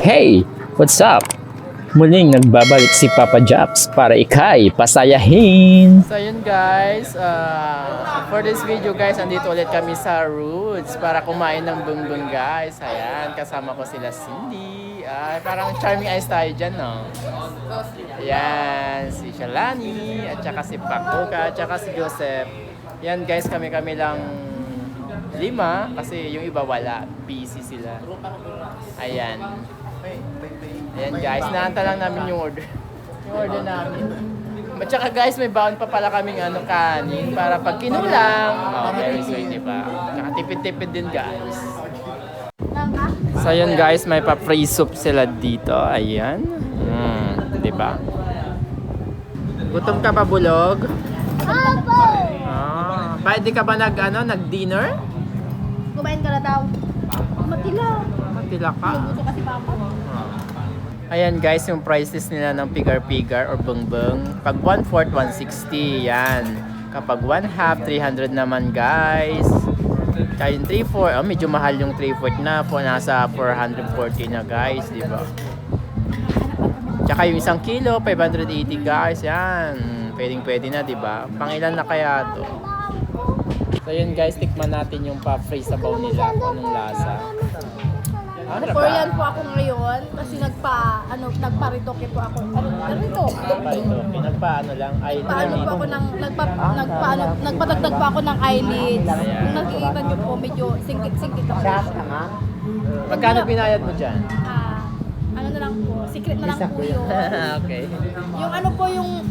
Hey! What's up? Muling nagbabalik si Papa Japs para ikay pasayahin. So yun guys, for this video guys, andito ulit kami sa Roots para kumain ng bungbong guys. Ayan, kasama ko sila Cindy. Parang charming eyes tayo dyan, no? Ayan, si Shalani, at saka si Pakuka, at saka si Joseph. Yan guys, kami-kami lang 5 kasi yung iba wala, busy sila. Ayan. Ayan guys, naanta lang namin yung order. Yung order namin. At saka guys, may baon pa pala kaming kanin para pag kinulang. Very sweet, diba? Tsaka tipid-tipid din guys. So yun guys, may pa-free soup sila dito. Ayan. Diba? Gutom ka pa, Bulog? Pwede ka ba nag-dinner? Kumain ka na daw. Matila. Matila ka. Gusto kasi papa. Ayan guys, yung prices nila ng pigar-pigar or bungbong. Pag 1/4, 160. Yan. Kapag 1/2, 300 naman guys. Kaya yung 3/4, medyo mahal yung 3/4 na po. Nasa 440 na guys, di ba? Tsaka yung 1 kilo, 580 guys. Yan. Pwedeng-pwede na, di ba? Pangilan na kaya to? So yun guys, tikman natin yung pa-free sabaw nila. Kung anong lasa. Korean po ako ngayon kasi nagpa-ritoke po ako. Nagpaano lang, ay nagpatagdag po ako ng eyelids. Kung nakikita niyo po, medyo singkit-singkit ako. Magkano binayad mo dyan? Ano na lang po, secret na lang po yun. Okay. Yung ano po yung,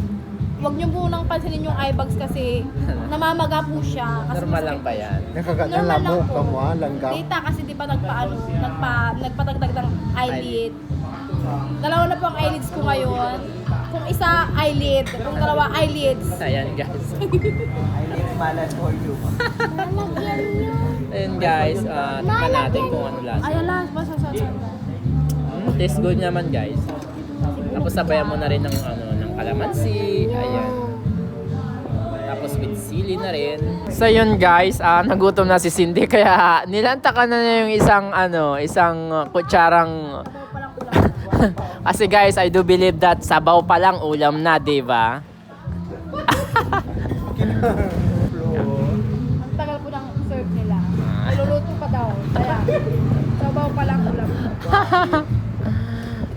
wag niyo po nang pansinin yung eye bags kasi namamaga po siya. Kasi Normal lang ba yan? Nakagat ng Normal lang lamok, po. kamuha, langgam. Data kasi di ba nagpatagdag ng eyelid. Dalawa na po ang eyelids ko ngayon. Kung isa eyelid, kung dalawa eyelids. Ayan guys. Ayan guys, tikman natin kung ano lasa. Ay, alas, basta sa Taste good naman guys. Tapos sabayan mo na rin ng kalamansi. Ayan. Tapos with sili na rin. So yun guys, nagutom na si Cindy kaya nilanta na yung isang kutsarang. Kasi guys, I do believe that sabaw pa lang ulam na, di ba? Ang tagal po ng serve nila. Niluluto pa daw. Kaya, sabaw pa lang ulam.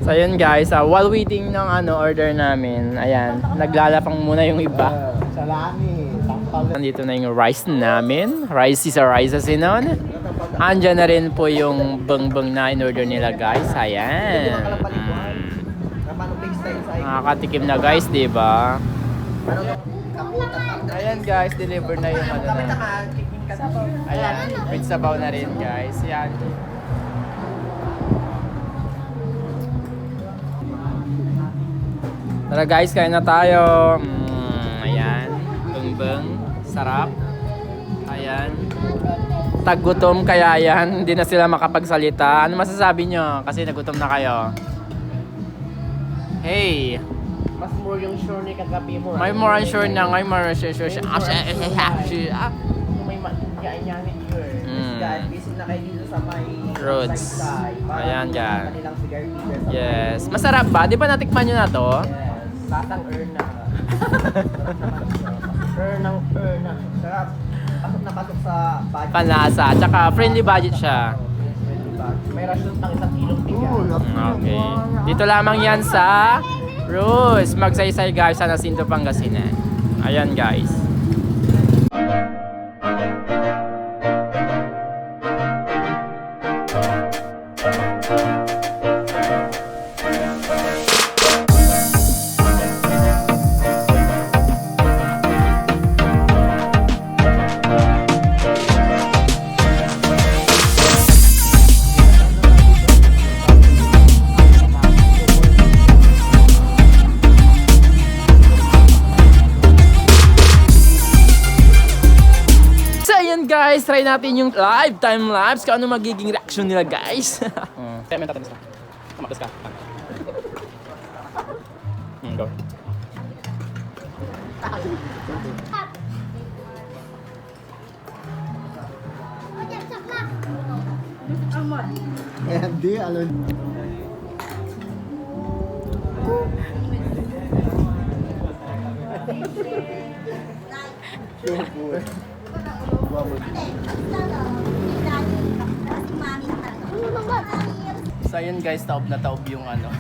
So yun guys, while waiting ng order namin, ayan, naglalapang muna yung iba. Salami, tampal. Nandito na yung rice namin. Rice is a rice kasi nun. Andyan na rin po yung bungbong na in-order nila guys. Ayan. Nakakatikim na guys, di ba? Ayan guys, deliver na yung na. Ayan, with sabaw na rin guys. Ayan. Tara guys, kain na tayo. Ayan, bungbong, sarap. Ayan. Taggutom kaya yan, hindi na sila makapagsalita. Ano masasabi nyo? Kasi nagutom na kayo. Hey! Mas more yung sure ni kagabi mo. May more unsure na, may more unsure. May kainyanin yun. Guys, visit na kayo dito sa may Roots. Ayan dyan. kanilang cigar feeder. Yes. Masarap ba? Di ba natikman nyo na to? Batang erna. Ernang erna. Sarap. Pasok na pasok sa budget. Panlasa. Tsaka friendly budget siya. May rasyon pang 1 kilong bigas. Okay. Dito lamang yan sa Rose. Magsaysay guys sa Jacinto, Pangasinan. Ayan guys. Guys, try natin yung time lapse kung ano magiging reaction nila guys. Kaya may tatamis ka. Kamatas ka. Go. Amat. Hindi, alon. So ayun guys, taob na taob yung ano.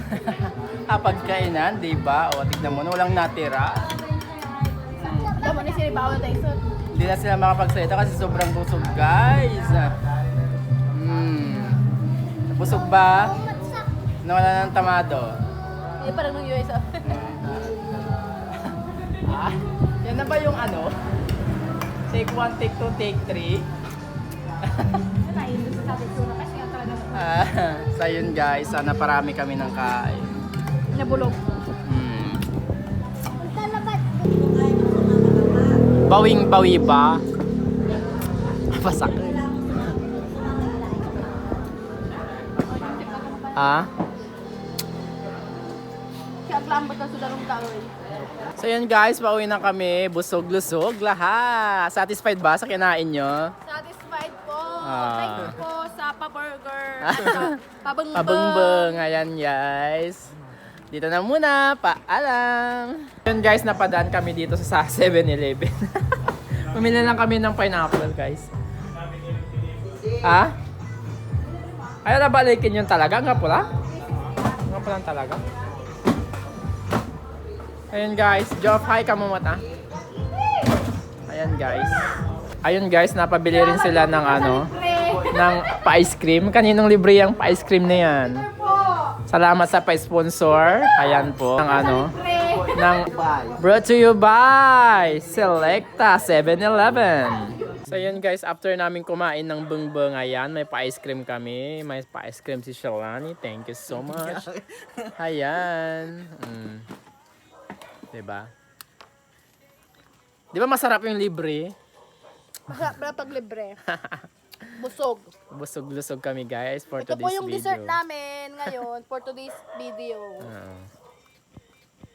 Pagkainan, di ba? O tignan mo, walang natira. Alam mo na sila bawal tayo sir. Hindi na sila makapagsalita kasi sobrang busog guys. Busog ba? Nawala ng tamado. Hindi parang nung US Yan na ba yung ano? Take 1, take 2, take 3? So yun guys, sana parami kami ng kain. Nabulog. Bawing-bawi ba? Pasakit. Kaya klambot na sudan ng tao eh. So yun guys, pauwi na kami. Busog-lusog lahat. Satisfied ba sa kinain nyo? Satisfied po. Ah. Thank you po sa pa-burger at sa pabangbang. Pabangbang. Ayan guys. Dito na muna. Paalam. Yun guys, napadaan kami dito sa 7-Eleven. Pumili lang kami ng pineapple guys. Ayaw na balikin yun talaga? Nga pula? Nga pula talaga? Ayun guys, Joff, hi ka mo mata. Ayan guys. Ayun guys, napabili rin sila ng ano, ng pa-ice cream. Kaninong libre yung pa-ice cream na yan? Salamat sa pa-sponsor. Ayan po. Ng ano, ng brought to you by Selecta 7-Eleven. So yun guys, after namin kumain ng bungbong, ayan, may pa-ice cream kami. May pa-ice cream si Shalani. Thank you so much. Ayan. Diba? Di ba masarap yung libre? Masarap na pag libre. Busog. Busog-lusog kami guys for Ito po today's yung video. dessert namin ngayon for today's video. Oo.